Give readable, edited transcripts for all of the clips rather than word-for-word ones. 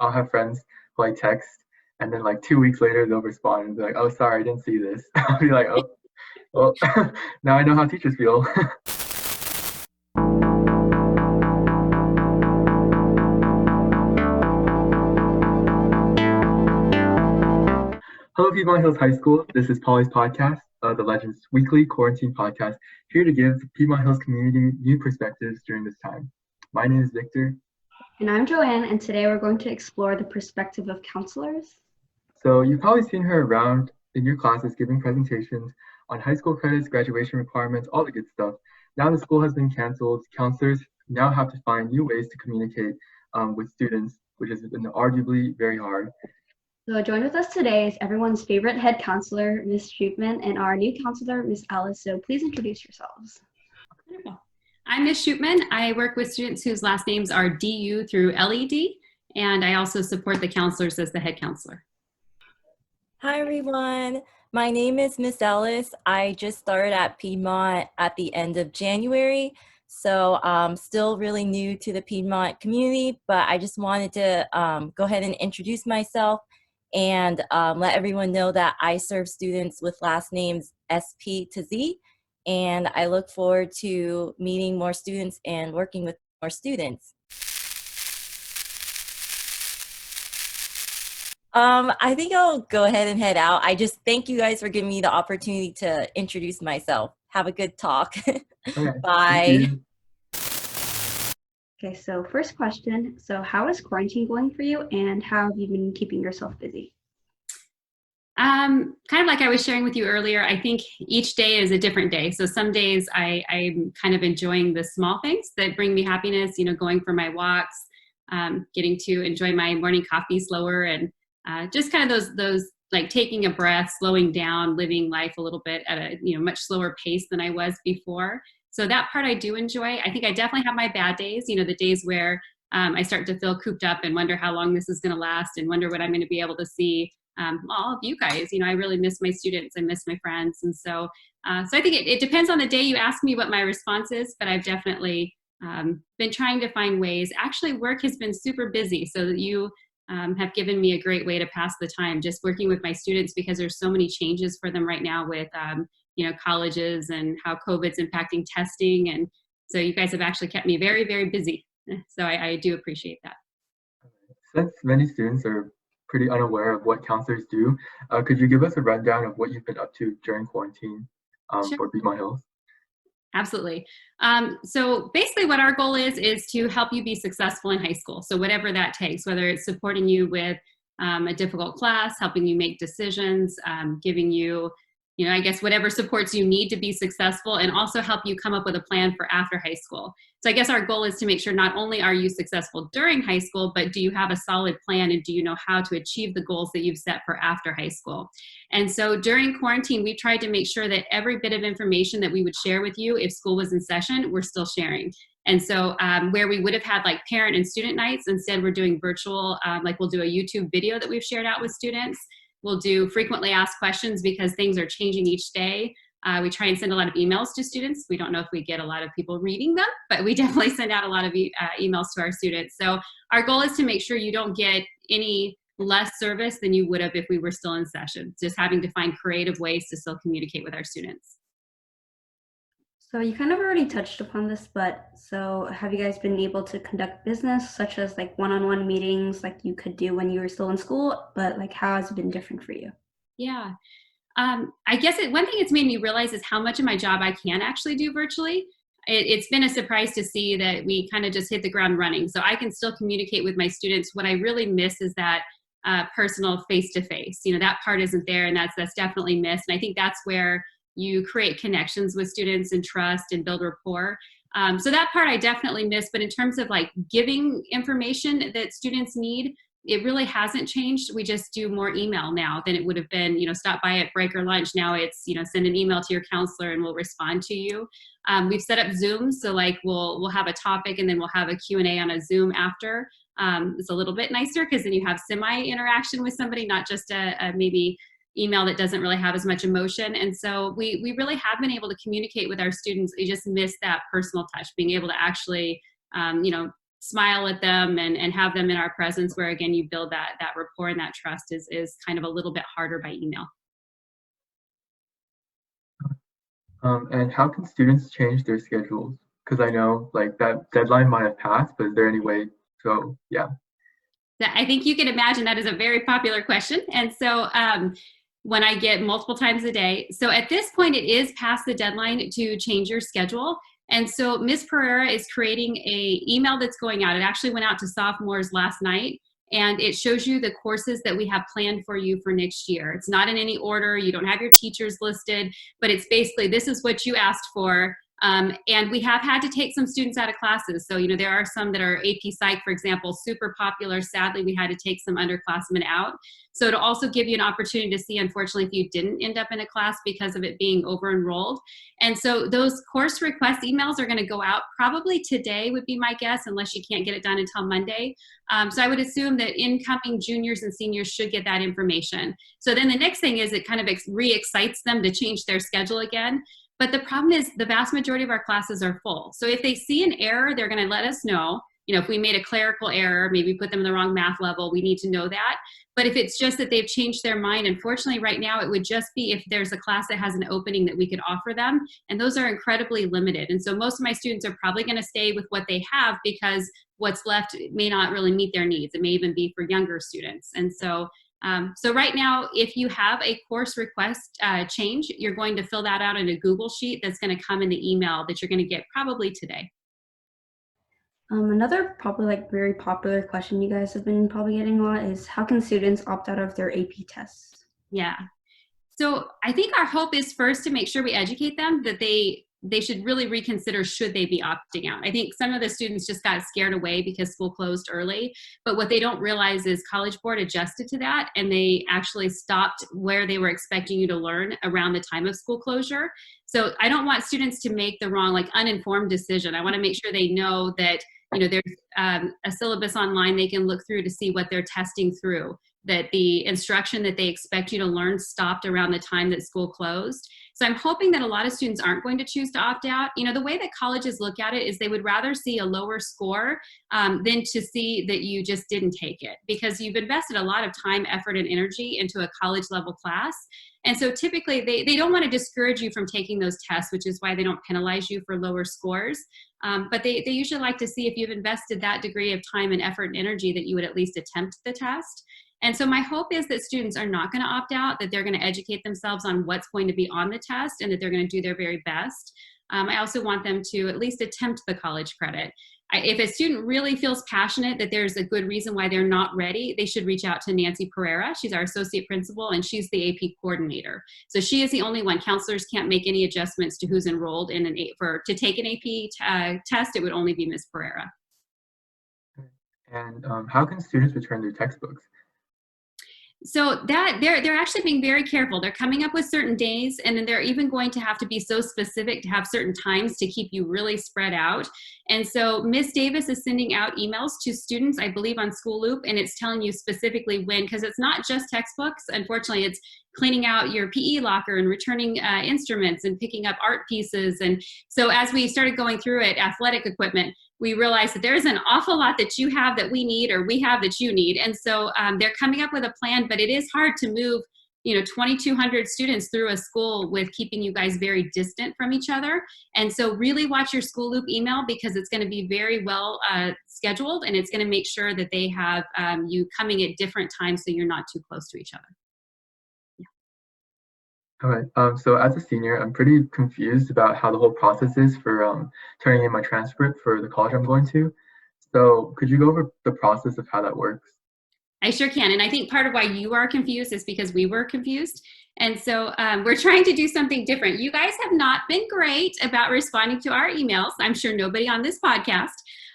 I'll have friends who I text, and then like 2 weeks later they'll respond and be like, "Oh, sorry, I didn't see this." I'll be like, "Oh, well, now I know how teachers feel." Hello, Piedmont Hills High School. This is Polly's podcast, the Legends Weekly Quarantine Podcast, here to give the Piedmont Hills community new perspectives during this time. My name is Victor. And I'm Joanne, and today we're going to explore the perspective of counselors. So you've probably seen her around in your classes giving presentations on high school credits, graduation requirements, all the good stuff. Now the school has been canceled. Counselors now have to find new ways to communicate with students, which has been arguably very hard. So join with us today is everyone's favorite head counselor, Ms. Shoopman, and our new counselor, Ms. Alice. So please introduce yourselves. Wonderful. I'm Ms. Shoopman. I work with students whose last names are DU through LED, and I also support the counselors as the head counselor. Hi, everyone. My name is Miss Alice. I just started at Piedmont at the end of January, so I'm still really new to the Piedmont community, but I just wanted to go ahead and introduce myself and let everyone know that I serve students with last names SP to Z, and I look forward to meeting more students and working with more students. I think I'll go ahead and head out. I just thank you guys for giving me the opportunity to introduce myself. Have a good talk. Okay, Bye. Okay, so first question. So how is quarantine going for you, and how have you been keeping yourself busy? Kind of like I was sharing with you earlier, I think each day is a different day. So some days I'm kind of enjoying the small things that bring me happiness, you know, going for my walks, getting to enjoy my morning coffee slower, and just kind of those like taking a breath, slowing down, living life a little bit at a much slower pace than I was before. So that part I do enjoy. I think I definitely have my bad days, the days where I start to feel cooped up and wonder how long this is going to last and wonder when I'm going to be able to see all of you guys. I really miss my students. I miss my friends. And so I think it depends on the day you ask me what my response is, but I've definitely been trying to find ways. Actually, work has been super busy, so that you have given me a great way to pass the time, just working with my students, because there's so many changes for them right now with colleges and how COVID's impacting testing. And so you guys have actually kept me very, very busy. So I do appreciate that. Since many students are pretty unaware of what counselors do, could you give us a rundown of what you've been up to during quarantine Sure. for Piedmont Hills? Absolutely. So basically what our goal is to help you be successful in high school. So whatever that takes, whether it's supporting you with a difficult class, helping you make decisions, giving you, I guess whatever supports you need to be successful, and also help you come up with a plan for after high school. So I guess our goal is to make sure not only are you successful during high school, but do you have a solid plan, and do you know how to achieve the goals that you've set for after high school? And so during quarantine, we tried to make sure that every bit of information that we would share with you if school was in session, we're still sharing. And so where we would have had like parent and student nights, instead we're doing virtual, like we'll do a YouTube video that we've shared out with students. We'll do frequently asked questions because things are changing each day. We try and send a lot of emails to students. We don't know if we get a lot of people reading them, but we definitely send out a lot of emails to our students. So our goal is to make sure you don't get any less service than you would have if we were still in session, just having to find creative ways to still communicate with our students. So you kind of already touched upon this, but so have you guys been able to conduct business such as like one-on-one meetings like you could do when you were still in school, but like how has it been different for you? Yeah. I guess one thing it's made me realize is how much of my job I can actually do virtually. It's been a surprise to see that we kind of just hit the ground running. So I can still communicate with my students. What I really miss is that personal face-to-face. That part isn't there, and that's definitely missed. And I think that's where you create connections with students and trust and build rapport. So that part I definitely miss. But in terms of like giving information that students need, it really hasn't changed. We just do more email now than it would have been, stop by at break or lunch. Now it's, send an email to your counselor and we'll respond to you. We've set up Zoom. So like we'll have a topic and then we'll have a Q&A on a Zoom after. It's a little bit nicer because then you have semi-interaction with somebody, not just a maybe email that doesn't really have as much emotion. And so we really have been able to communicate with our students. We just miss that personal touch, being able to actually, smile at them and have them in our presence, where again, you build that rapport and that trust is kind of a little bit harder by email. And how can students change their schedules? Because I know like that deadline might have passed, but is there any way? So yeah. I think you can imagine that is a very popular question. And so when I get multiple times a day, so at this point it is past the deadline to change your schedule. And so Ms. Pereira is creating a email that's going out. It actually went out to sophomores last night, and it shows you the courses that we have planned for you for next year. It's not in any order. You don't have your teachers listed, but it's basically, this is what you asked for. And we have had to take some students out of classes. So, there are some that are AP Psych, for example, super popular. Sadly, we had to take some underclassmen out. So to also give you an opportunity to see, unfortunately, if you didn't end up in a class because of it being over-enrolled. And so those course request emails are going to go out probably today would be my guess, unless you can't get it done until Monday. So I would assume that incoming juniors and seniors should get that information. So then the next thing is it kind of re-excites them to change their schedule again. But the problem is the vast majority of our classes are full. So if they see an error, they're going to let us know. If we made a clerical error, maybe put them in the wrong math level, we need to know that. But if it's just that they've changed their mind, unfortunately right now it would just be if there's a class that has an opening that we could offer them. And those are incredibly limited. And so most of my students are probably going to stay with what they have, because what's left may not really meet their needs. It may even be for younger students. And so so right now, if you have a course request change, you're going to fill that out in a Google sheet that's going to come in the email that you're going to get probably today. Another probably very popular question you guys have been probably getting a lot is, how can students opt out of their AP tests? Yeah. So I think our hope is first to make sure we educate them that they should really reconsider, should they be opting out. I think some of the students just got scared away because school closed early, but what they don't realize is College Board adjusted to that, and they actually stopped where they were expecting you to learn around the time of school closure. So I don't want students to make the wrong, uninformed decision. I want to make sure they know that, there's a syllabus online they can look through to see what they're testing through, that the instruction that they expect you to learn stopped around the time that school closed. So I'm hoping that a lot of students aren't going to choose to opt out. The way that colleges look at it is they would rather see a lower score than to see that you just didn't take it, because you've invested a lot of time, effort, and energy into a college level class. And so typically they don't want to discourage you from taking those tests, which is why they don't penalize you for lower scores. But they usually like to see if you've invested that degree of time and effort and energy that you would at least attempt the test. And so my hope is that students are not going to opt out, that they're going to educate themselves on what's going to be on the test, and that they're going to do their very best. I also want them to at least attempt the college credit. If a student really feels passionate that there's a good reason why they're not ready, they should reach out to Nancy Pereira. She's our associate principal, and she's the AP coordinator. So she is the only one. Counselors can't make any adjustments to who's enrolled in to take an AP test. It would only be Ms. Pereira. And how can students return their textbooks? So that they're actually being very careful. They're coming up with certain days, and then they're even going to have to be so specific to have certain times to keep you really spread out. And so Ms. Davis is sending out emails to students, I believe on School Loop, and it's telling you specifically when, because it's not just textbooks. Unfortunately, it's cleaning out your PE locker and returning instruments and picking up art pieces. And so as we started going through it, athletic equipment, we realized that there's an awful lot that you have that we need, or we have that you need. And so they're coming up with a plan, but it is hard to move 2,200 students through a school with keeping you guys very distant from each other. And so really watch your School Loop email, because it's going to be very well scheduled, and it's going to make sure that they have you coming at different times so you're not too close to each other. All right. So as a senior, I'm pretty confused about how the whole process is for turning in my transcript for the college I'm going to. So could you go over the process of how that works? I sure can. And I think part of why you are confused is because we were confused. And so we're trying to do something different. You guys have not been great about responding to our emails. I'm sure nobody on this podcast.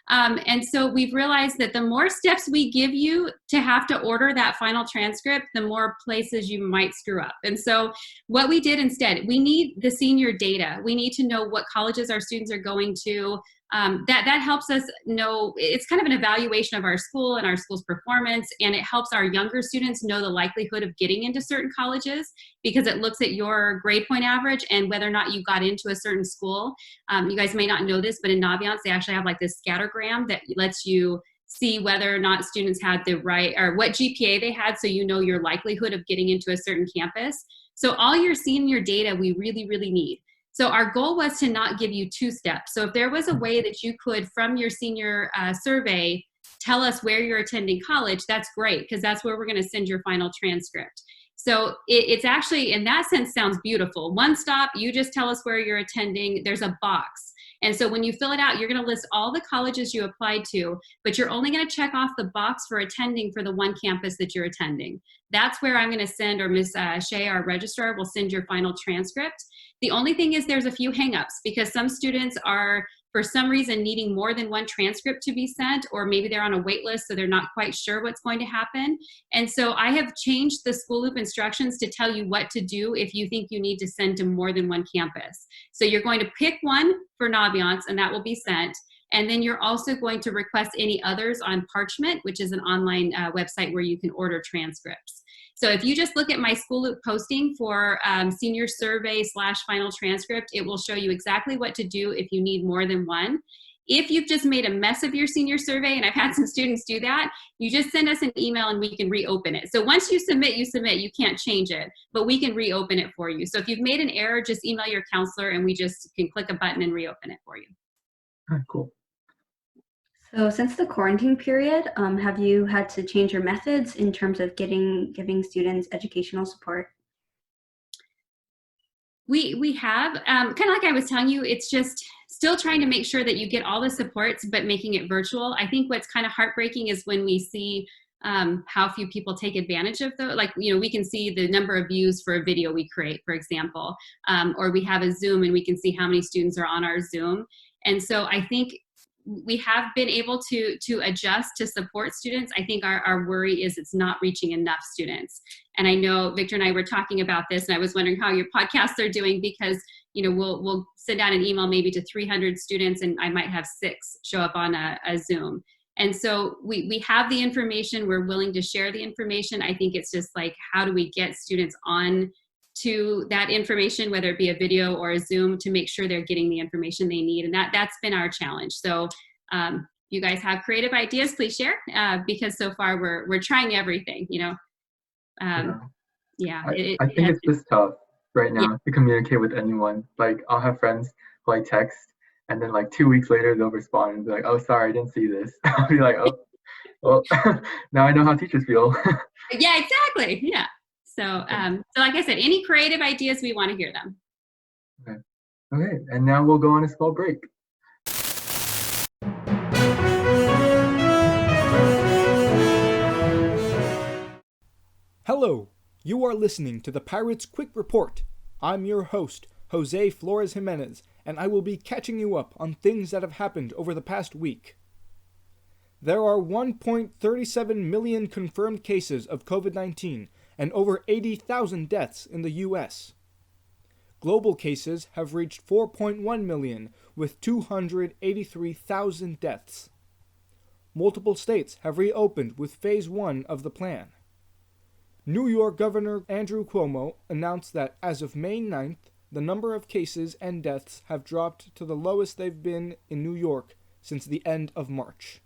And so we've realized that the more steps we give you to have to order that final transcript, the more places you might screw up. And so what we did instead, we need the senior data. We need to know what colleges our students are going to, that helps us know. It's kind of an evaluation of our school and our school's performance, and it helps our younger students know the likelihood of getting into certain colleges, because it looks at your grade point average and whether or not you got into a certain school. You guys may not know this, but in Naviance, they actually have like this scattergram that lets you see whether or not students had the right, or what GPA they had, so you know your likelihood of getting into a certain campus. So all your senior data we really, really need. So our goal was to not give you two steps. So if there was a way that you could, from your senior survey, tell us where you're attending college, that's great, because that's where we're going to send your final transcript. So it's actually, in that sense, sounds beautiful. One stop, you just tell us where you're attending. There's a box. And so when you fill it out, you're going to list all the colleges you applied to, but you're only going to check off the box for attending for the one campus that you're attending. That's where I'm going to send, or Ms. Shea, our registrar, will send your final transcript. The only thing is there's a few hangups, because some students are, for some reason, needing more than one transcript to be sent, or maybe they're on a wait list, so they're not quite sure what's going to happen. And so I have changed the school loop instructions to tell you what to do if you think you need to send to more than one campus. So you're going to pick one for Naviance, and that will be sent. And then you're also going to request any others on Parchment, which is an online website where you can order transcripts. So if you just look at my School Loop posting for senior survey / final transcript, it will show you exactly what to do if you need more than one. If you've just made a mess of your senior survey, and I've had some students do that, you just send us an email and we can reopen it. So once you submit, you can't change it, but we can reopen it for you. So if you've made an error, just email your counselor and we just can click a button and reopen it for you. All right, cool. So since the quarantine period, have you had to change your methods in terms of giving students educational support? We have, kind of like I was telling you, it's just still trying to make sure that you get all the supports, but making it virtual. I think what's kind of heartbreaking is when we see how few people take advantage of those. Like, we can see the number of views for a video we create, for example, or we have a Zoom and we can see how many students are on our Zoom. And so I think we have been able to adjust to support students. I think our worry is it's not reaching enough students. And I know Victor and I were talking about this, and I was wondering how your podcasts are doing, because we'll send out an email maybe to 300 students, and I might have 6 show up on a Zoom. And so we have the information, we're willing to share the information. I think it's just like, how do we get students on to that information, whether it be a video or a Zoom, to make sure they're getting the information they need. And that's been our challenge. So you guys have creative ideas, please share, because so far we're trying everything, Yeah. I think it's just tough right now to communicate with anyone. Like, I'll have friends who I text, and then like 2 weeks later they'll respond and be like, "Oh, sorry, I didn't see this." I'll be like, "Oh, well, now I know how teachers feel." Yeah, exactly. Yeah. So, so like I said, any creative ideas, we want to hear them. Okay, and now we'll go on a small break. Hello, you are listening to the Pirates Quick Report. I'm your host, Jose Flores Fernando, and I will be catching you up on things that have happened over the past week. There are 1.37 million confirmed cases of COVID-19 and over 80,000 deaths in the U.S. Global cases have reached 4.1 million, with 283,000 deaths. Multiple states have reopened with Phase 1 of the plan. New York Governor Andrew Cuomo announced that as of May 9th, the number of cases and deaths have dropped to the lowest they've been in New York since the end of March.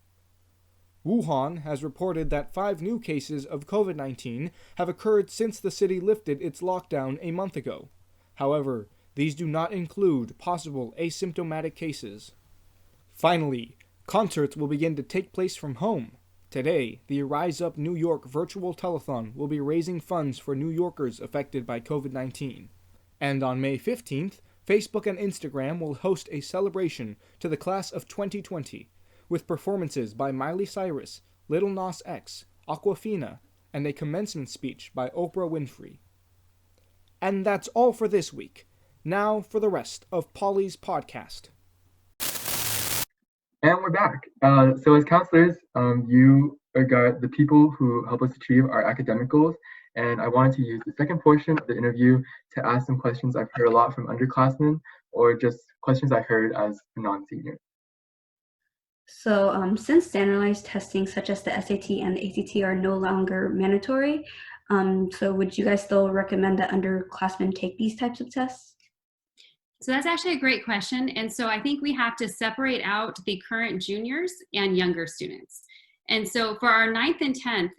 Wuhan has reported that 5 new cases of COVID-19 have occurred since the city lifted its lockdown a month ago. However, these do not include possible asymptomatic cases. Finally, concerts will begin to take place from home. Today, the Rise Up New York virtual telethon will be raising funds for New Yorkers affected by COVID-19. And on May 15th, Facebook and Instagram will host a celebration to the class of 2020, with performances by Miley Cyrus, Lil Nas X, Aquafina, and a commencement speech by Oprah Winfrey. And that's all for this week. Now for the rest of Polly's podcast. And we're back. So as counselors, you are the people who help us achieve our academic goals. And I wanted to use the second portion of the interview to ask some questions I've heard a lot from underclassmen, or just questions I heard as a non-senior. So since standardized testing such as the SAT and the ACT are no longer mandatory, so would you guys still recommend that underclassmen take these types of tests? So that's actually a great question. And so I think we have to separate out the current juniors and younger students. And so for our 9th and 10th,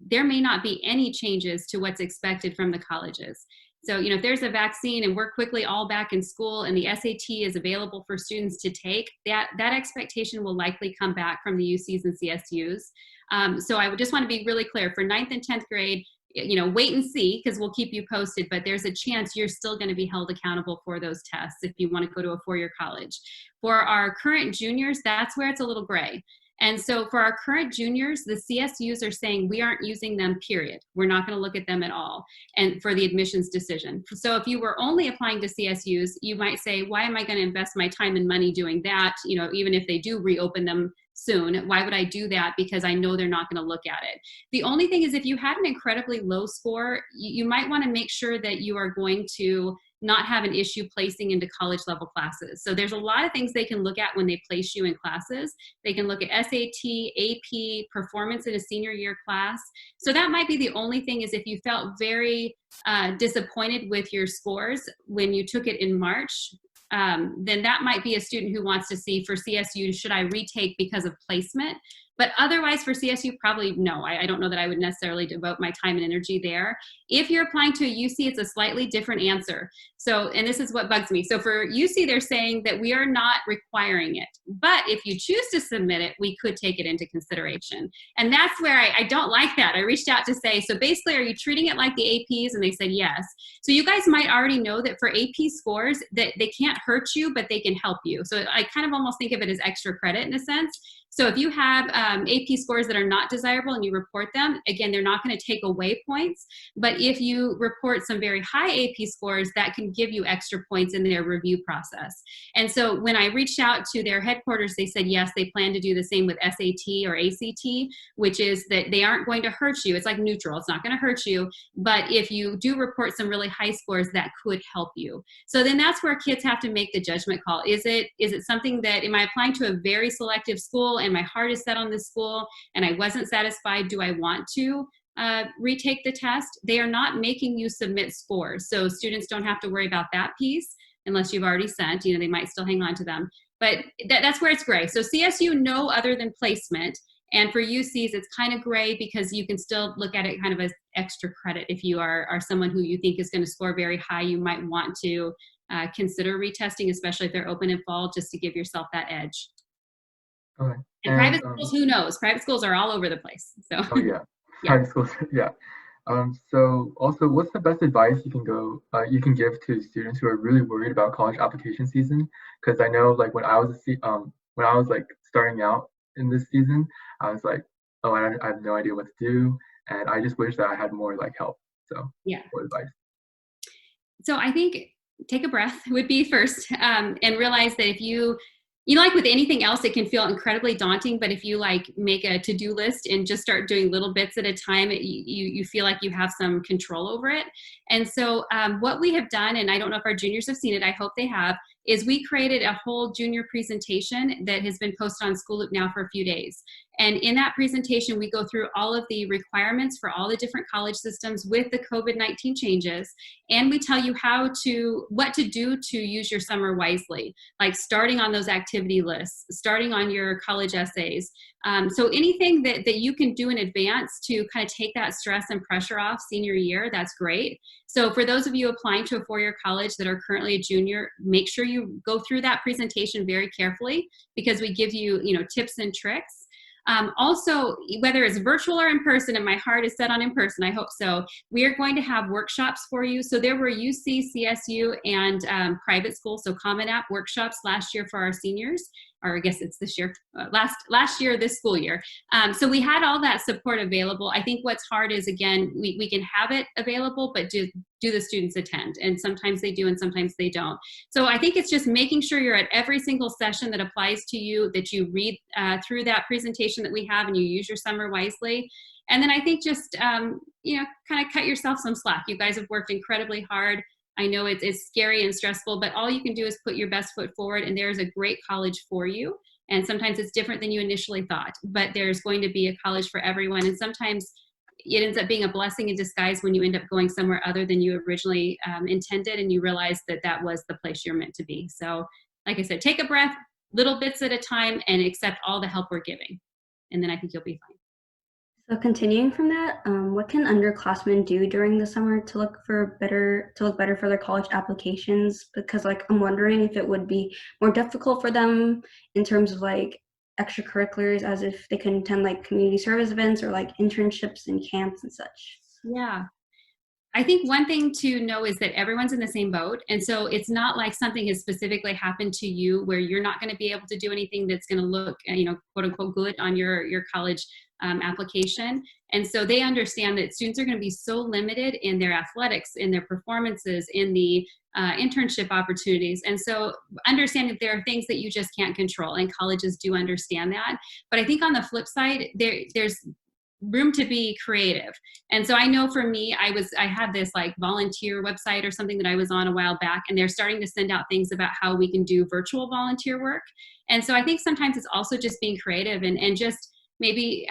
there may not be any changes to what's expected from the colleges. So, you know, if there's a vaccine and we're quickly all back in school and the SAT is available for students to take, that expectation will likely come back from the UCs and CSUs. So I would just want to be really clear for 9th and 10th grade, you know, wait and see, because we'll keep you posted, but there's a chance you're still going to be held accountable for those tests if you want to go to a 4-year college. For our current juniors, that's where it's a little gray. And so for our current juniors, the CSUs are saying we aren't using them, period. We're not going to look at them at all, and for the admissions decision. So if you were only applying to CSUs, you might say, why am I going to invest my time and money doing that? You know, even if they do reopen them soon, why would I do that? Because I know they're not going to look at it. The only thing is if you had an incredibly low score, you might want to make sure that you are going to not have an issue placing into college level classes. So there's a lot of things they can look at when they place you in classes. They can look at SAT, AP, performance in a senior year class. So that might be the only thing, is if you felt very disappointed with your scores when you took it in March, then that might be a student who wants to see for CSU, should I retake because of placement? But otherwise for CSU, probably no. I don't know that I would necessarily devote my time and energy there. If you're applying to a UC, it's a slightly different answer. So, and this is what bugs me. So for UC, they're saying that we are not requiring it. But if you choose to submit it, we could take it into consideration. And that's where I don't like that. I reached out to say, so basically, are you treating it like the APs? And they said yes. So you guys might already know that for AP scores, that they can't hurt you, but they can help you. So I kind of almost think of it as extra credit in a sense. So if you have AP scores that are not desirable and you report them, again, they're not going to take away points. But if you report some very high AP scores, that can give you extra points in their review process. And so when I reached out to their headquarters, they said, yes, they plan to do the same with SAT or ACT, which is that they aren't going to hurt you. It's like neutral. It's not going to hurt you. But if you do report some really high scores, that could help you. So then that's where kids have to make the judgment call. Is it something that, am I applying to a very selective school and my heart is set on this school and I wasn't satisfied? Do I want to retake the test? They are not making you submit scores. So students don't have to worry about that piece unless you've already sent, you know, they might still hang on to them. But that's where it's gray. So CSU, no other than placement. And for UCs, it's kind of gray because you can still look at it kind of as extra credit. If you are someone who you think is going to score very high, you might want to consider retesting, especially if they're open in fall, just to give yourself that edge. Okay. And private schools, who knows? Private schools are all over the place. So. Oh yeah, Yeah. private schools. Yeah. So also, what's the best advice you can give to students who are really worried about college application season? Because I know, like when I was like starting out in this season, I was like, oh, I have no idea what to do, and I just wish that I had more like help. So yeah. What advice? So I think take a breath would be first, and realize that if you know, like with anything else, it can feel incredibly daunting, but if you like make a to-do list and just start doing little bits at a time, you feel like you have some control over it. And so what we have done, and I don't know if our juniors have seen it, I hope they have, is we created a whole junior presentation that has been posted on School Loop now for a few days. And in that presentation, we go through all of the requirements for all the different college systems with the COVID-19 changes. And we tell you what to do to use your summer wisely, like starting on those activity lists, starting on your college essays. So anything that you can do in advance to kind of take that stress and pressure off senior year, that's great. So for those of you applying to a 4-year college that are currently a junior, make sure you go through that presentation very carefully, because we give you, tips and tricks. Also, whether it's virtual or in person, and my heart is set on in person, I hope so, we are going to have workshops for you. So there were UC, CSU, and private schools, so Common App workshops last year for our seniors, or I guess it's this year, last year, this school year. So we had all that support available. I think what's hard is, again, we can have it available, but do the students attend? And sometimes they do and sometimes they don't. So I think it's just making sure you're at every single session that applies to you, that you read through that presentation that we have and you use your summer wisely. And then I think just, kind of cut yourself some slack. You guys have worked incredibly hard. I know it's scary and stressful, but all you can do is put your best foot forward, and there's a great college for you. And sometimes it's different than you initially thought, but there's going to be a college for everyone. And sometimes it ends up being a blessing in disguise when you end up going somewhere other than you originally intended, and you realize that that was the place you're meant to be. So like I said, take a breath, little bits at a time, and accept all the help we're giving. And then I think you'll be fine. So continuing from that, what can underclassmen do during the summer to look better for their college applications? Because like I'm wondering if it would be more difficult for them in terms of like extracurriculars, as if they can attend like community service events or like internships and camps and such. Yeah. I think one thing to know is that everyone's in the same boat. And so it's not like something has specifically happened to you where you're not going to be able to do anything that's going to look, quote unquote, good on your college application. And so they understand that students are going to be so limited in their athletics, in their performances, in the internship opportunities. And so understanding that there are things that you just can't control, and colleges do understand that. But I think on the flip side, there's room to be creative. And so I know for me, I had this like volunteer website or something that I was on a while back, and they're starting to send out things about how we can do virtual volunteer work. And so I think sometimes it's also just being creative and just maybe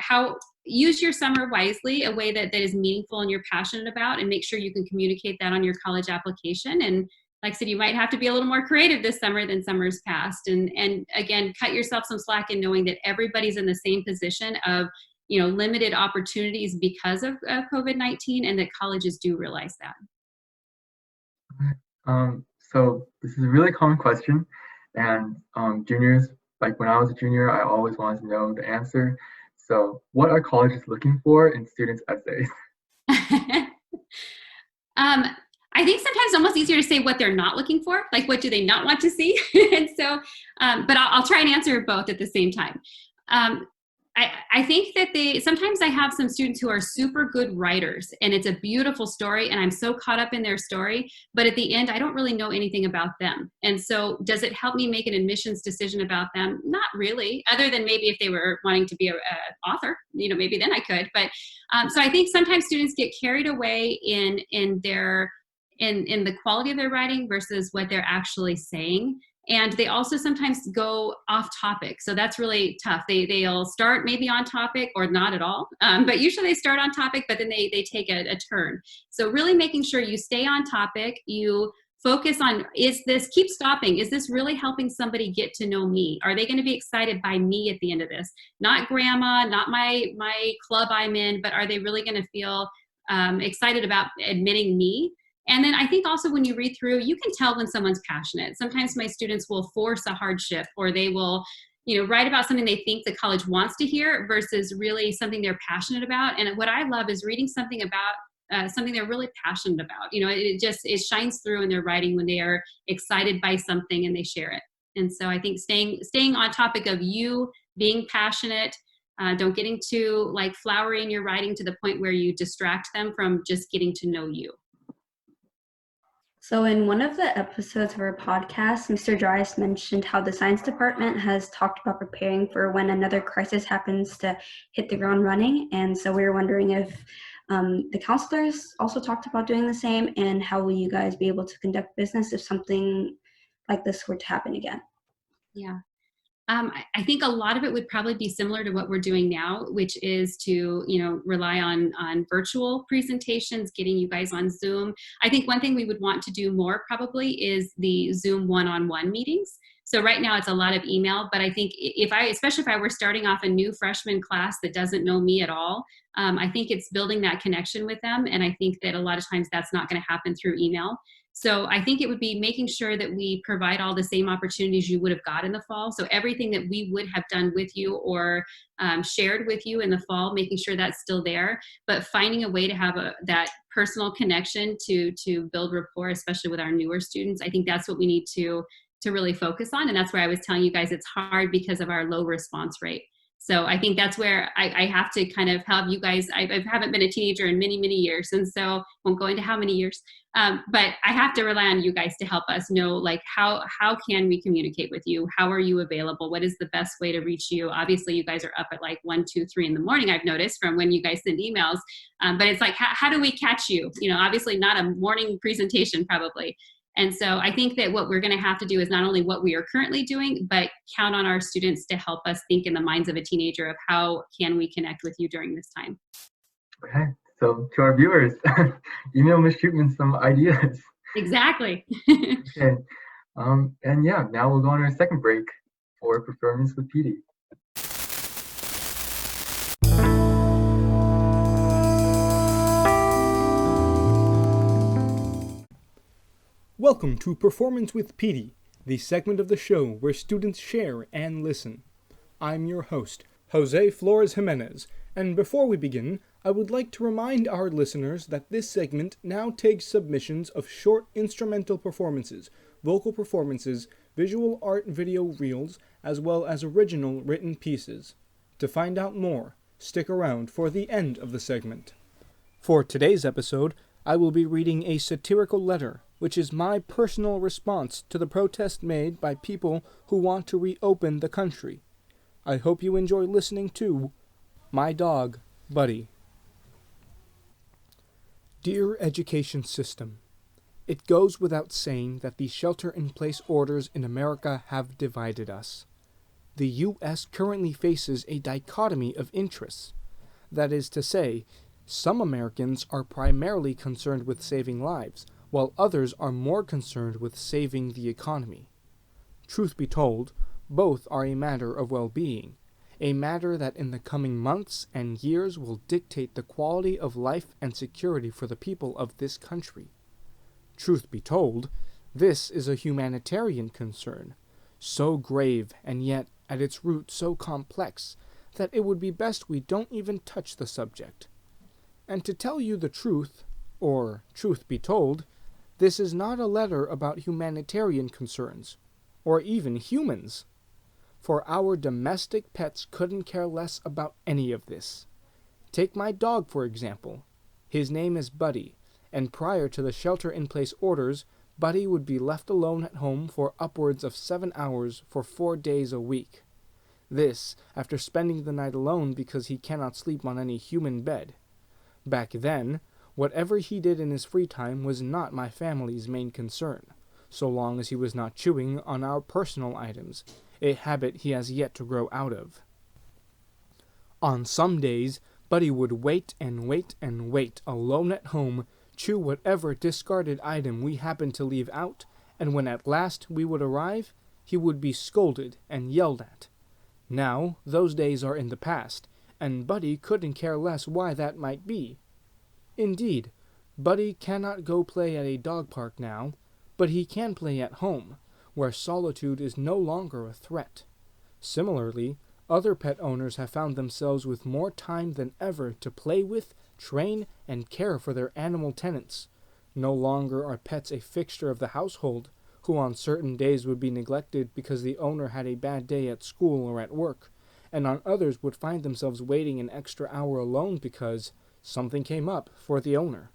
use your summer wisely, a way that is meaningful and you're passionate about, and make sure you can communicate that on your college application. And like I said, you might have to be a little more creative this summer than summers past. And again, cut yourself some slack in knowing that everybody's in the same position of, limited opportunities because of COVID-19, and that colleges do realize that. So this is a really common question, and juniors, like when I was a junior, I always wanted to know the answer. So what are colleges looking for in students' essays? I think sometimes it's almost easier to say what they're not looking for, like what do they not want to see? And so, but I'll try and answer both at the same time. I think that sometimes I have some students who are super good writers, and it's a beautiful story, and I'm so caught up in their story, but at the end, I don't really know anything about them. And so does it help me make an admissions decision about them? Not really, other than maybe if they were wanting to be an author, maybe then I could. But so I think sometimes students get carried away in the quality of their writing versus what they're actually saying. And they also sometimes go off topic. So that's really tough. They'll start maybe on topic or not at all. But usually they start on topic, but then they take a turn. So really making sure you stay on topic, you focus on, keep stopping. Is this really helping somebody get to know me? Are they going to be excited by me at the end of this? Not grandma, not my club I'm in, but are they really going to feel excited about admitting me? And then I think also when you read through, you can tell when someone's passionate. Sometimes my students will force a hardship, or they will, write about something they think the college wants to hear versus really something they're passionate about. And what I love is reading something about something they're really passionate about. It shines through in their writing when they are excited by something and they share it. And so I think staying on topic of you being passionate, don't getting too like flowery in your writing to the point where you distract them from just getting to know you. So in one of the episodes of our podcast, Mr. Dries mentioned how the science department has talked about preparing for when another crisis happens to hit the ground running. And so we were wondering if the counselors also talked about doing the same, and how will you guys be able to conduct business if something like this were to happen again? Yeah. I think a lot of it would probably be similar to what we're doing now, which is to, rely on virtual presentations, getting you guys on Zoom. I think one thing we would want to do more probably is the Zoom one-on-one meetings. So right now it's a lot of email, but I think especially if I were starting off a new freshman class that doesn't know me at all, I think it's building that connection with them. And I think that a lot of times that's not going to happen through email. So I think it would be making sure that we provide all the same opportunities you would have got in the fall. So everything that we would have done with you or shared with you in the fall, making sure that's still there, but finding a way to have that personal connection to build rapport, especially with our newer students. I think that's what we need to really focus on. And that's where I was telling you guys it's hard because of our low response rate. So I think that's where I have to kind of have you guys, I haven't been a teenager in many, many years. And so won't go into how many years, but I have to rely on you guys to help us know, like, how can we communicate with you? How are you available? What is the best way to reach you? Obviously you guys are up at like 1, 2, 3 in the morning, I've noticed from when you guys send emails, but it's like, how do we catch you? Obviously not a morning presentation probably. And so I think that what we're going to have to do is not only what we are currently doing, but count on our students to help us think in the minds of a teenager of how can we connect with you during this time. Okay, so to our viewers, email Ms. Shoopman some ideas. Exactly. Okay, and yeah, now we'll go on our second break for Performance with Petey. Welcome to Performance with Petey, the segment of the show where students share and listen. I'm your host, Jose Flores Jimenez, and before we begin, I would like to remind our listeners that this segment now takes submissions of short instrumental performances, vocal performances, visual art video reels, as well as original written pieces. To find out more, stick around for the end of the segment. For today's episode, I will be reading a satirical letter, which is my personal response to the protest made by people who want to reopen the country. I hope you enjoy listening to My Dog, Buddy. Dear Education System, it goes without saying that the shelter-in-place orders in America have divided us. The U.S. currently faces a dichotomy of interests. That is to say, some Americans are primarily concerned with saving lives, while others are more concerned with saving the economy. Truth be told, both are a matter of well-being, a matter that in the coming months and years will dictate the quality of life and security for the people of this country. Truth be told, this is a humanitarian concern, so grave and yet at its root so complex that it would be best we don't even touch the subject. And to tell you the truth, or truth be told, this is not a letter about humanitarian concerns, or even humans. For our domestic pets couldn't care less about any of this. Take my dog, for example. His name is Buddy, and prior to the shelter-in-place orders, Buddy would be left alone at home for upwards of 7 hours for 4 days a week. This, after spending the night alone because he cannot sleep on any human bed. Back then, whatever he did in his free time was not my family's main concern, so long as he was not chewing on our personal items, a habit he has yet to grow out of. On some days, Buddy would wait and wait and wait alone at home, chew whatever discarded item we happened to leave out, and when at last we would arrive, he would be scolded and yelled at. Now, those days are in the past, and Buddy couldn't care less why that might be. Indeed, Buddy cannot go play at a dog park now, but he can play at home, where solitude is no longer a threat. Similarly, other pet owners have found themselves with more time than ever to play with, train, and care for their animal tenants. No longer are pets a fixture of the household, who on certain days would be neglected because the owner had a bad day at school or at work, and on others would find themselves waiting an extra hour alone because something came up for the owner.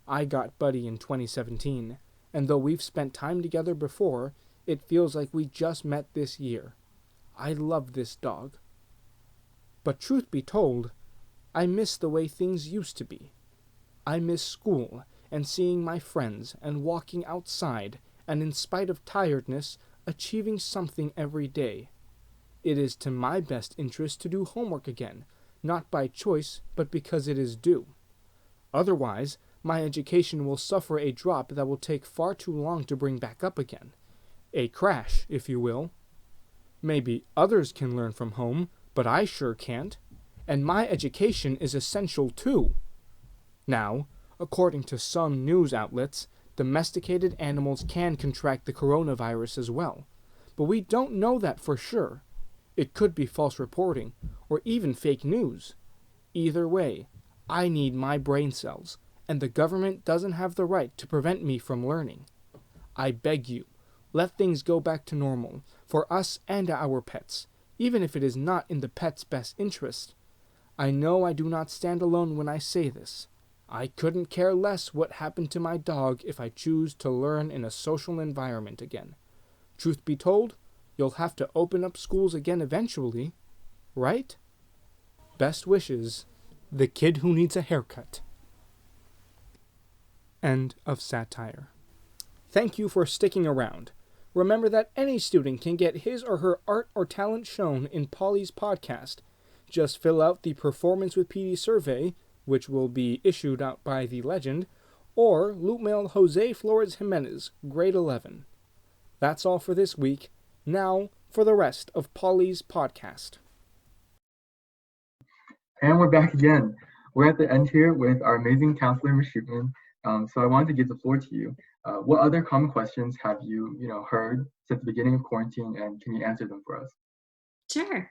I got Buddy in 2017, and though we've spent time together before, it feels like we just met this year. I love this dog. But truth be told, I miss the way things used to be. I miss school, and seeing my friends, and walking outside, and in spite of tiredness, achieving something every day. It is to my best interest to do homework again, not by choice, but because it is due. Otherwise, my education will suffer a drop that will take far too long to bring back up again. A crash, if you will. Maybe others can learn from home, but I sure can't. And my education is essential too. Now, according to some news outlets, domesticated animals can contract the coronavirus as well. But we don't know that for sure. It could be false reporting, or even fake news. Either way, I need my brain cells, and the government doesn't have the right to prevent me from learning. I beg you, let things go back to normal, for us and our pets, even if it is not in the pet's best interest. I know I do not stand alone when I say this. I couldn't care less what happened to my dog if I choose to learn in a social environment again. Truth be told, you'll have to open up schools again eventually, right? Best wishes, the kid who needs a haircut. End of satire. Thank you for sticking around. Remember that any student can get his or her art or talent shown in Polly's podcast. Just fill out the Performance with Petey survey, which will be issued out by the Legend, or loop mail Jose Flores Jimenez, grade 11. That's all for this week. Now for the rest of Polly's podcast. And we're back again. We're at the end here with our amazing counselor, Ms. Shoopman. So I wanted to give the floor to you. What other common questions have you heard since the beginning of quarantine, and can you answer them for us? Sure.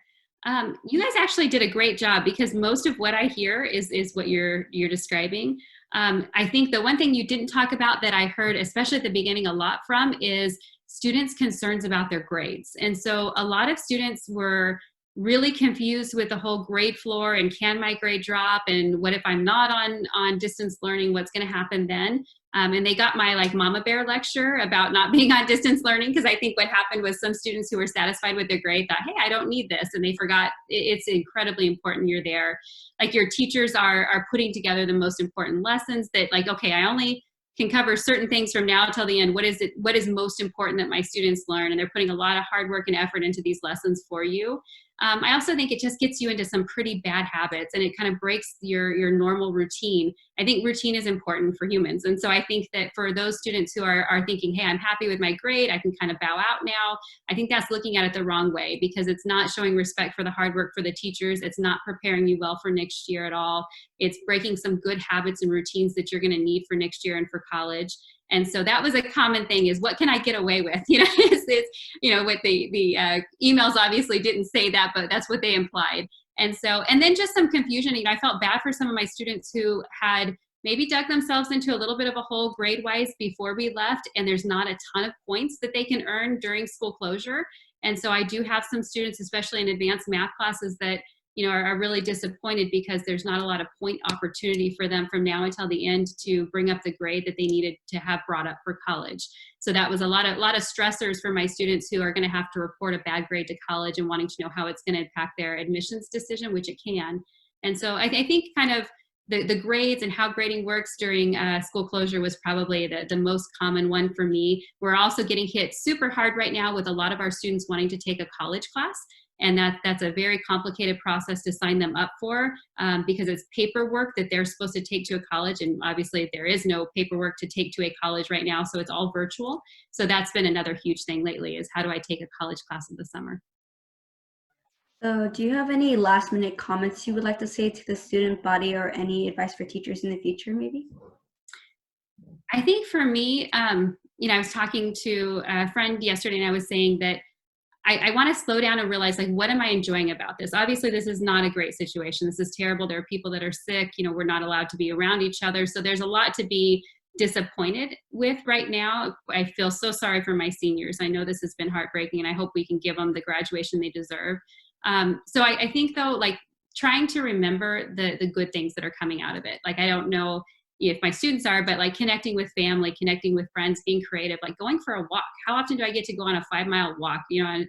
You guys actually did a great job, because most of what I hear is what you're describing. I think the one thing you didn't talk about that I heard, especially at the beginning, a lot from is students' concerns about their grades. And so a lot of students were really confused with the whole grade floor and can my grade drop, and what if I'm not on distance learning, what's going to happen then? And they got my mama bear lecture about not being on distance learning, because I think what happened was some students who were satisfied with their grade thought, hey, I don't need this, and they forgot it's incredibly important you're there. Your teachers are putting together the most important lessons that okay, I only can cover certain things from now till the end. What is most important that my students learn? And they're putting a lot of hard work and effort into these lessons for you. I also think it just gets you into some pretty bad habits, and it kind of breaks your normal routine. I think routine is important for humans. And so I think that for those students who are thinking, hey, I'm happy with my grade, I can kind of bow out now, I think that's looking at it the wrong way, because it's not showing respect for the hard work for the teachers. It's not preparing you well for next year at all. It's breaking some good habits and routines that you're going to need for next year and for college. And so that was a common thing, is what can I get away with? What the emails obviously didn't say that, but that's what they implied. And then just some confusion. I felt bad for some of my students who had maybe dug themselves into a little bit of a hole grade-wise before we left, and there's not a ton of points that they can earn during school closure. And so I do have some students, especially in advanced math classes, that are really disappointed because there's not a lot of point opportunity for them from now until the end to bring up the grade that they needed to have brought up for college. So that was a lot of stressors for my students who are going to have to report a bad grade to college and wanting to know how it's going to impact their admissions decision, which it can. And so I think kind of the grades and how grading works during school closure was probably the most common one for me. We're also getting hit super hard right now with a lot of our students wanting to take a college class. And that's a very complicated process to sign them up for, because it's paperwork that they're supposed to take to a college. And obviously there is no paperwork to take to a college right now, so it's all virtual. So that's been another huge thing lately, is how do I take a college class in the summer? So do you have any last minute comments you would like to say to the student body, or any advice for teachers in the future maybe? I think for me, I was talking to a friend yesterday, and I was saying that I want to slow down and realize, what am I enjoying about this? Obviously, this is not a great situation. This is terrible. There are people that are sick. We're not allowed to be around each other. So there's a lot to be disappointed with right now. I feel so sorry for my seniors. I know this has been heartbreaking, and I hope we can give them the graduation they deserve. So I think, though, trying to remember the good things that are coming out of it. I don't know if my students are, but connecting with family, connecting with friends, being creative, going for a walk. How often do I get to go on a 5-mile walk,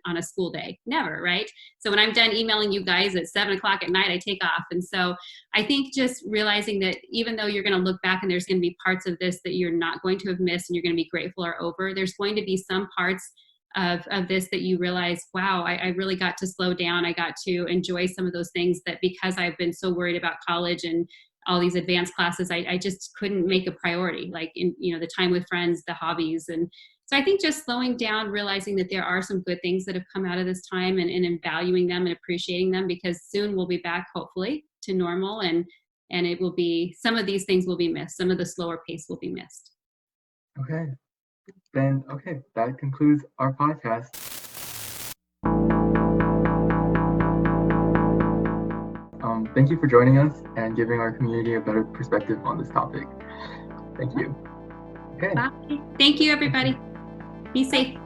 on a school day? Never, right? So when I'm done emailing you guys at 7:00 at night, I take off. And so I think just realizing that even though you're going to look back and there's going to be parts of this that you're not going to have missed and you're going to be grateful are over, there's going to be some parts of this that you realize, wow, I really got to slow down. I got to enjoy some of those things that, because I've been so worried about college and all these advanced classes, I just couldn't make a priority, the time with friends, the hobbies. And so I think just slowing down, realizing that there are some good things that have come out of this time, and valuing them and appreciating them, because soon we'll be back, hopefully, to normal, and it will be, some of these things will be missed. Some of the slower pace will be missed. Okay. Then, that concludes our podcast. Thank you for joining us and giving our community a better perspective on this topic. Thank you. Okay. Bye. Thank you, everybody. Be safe.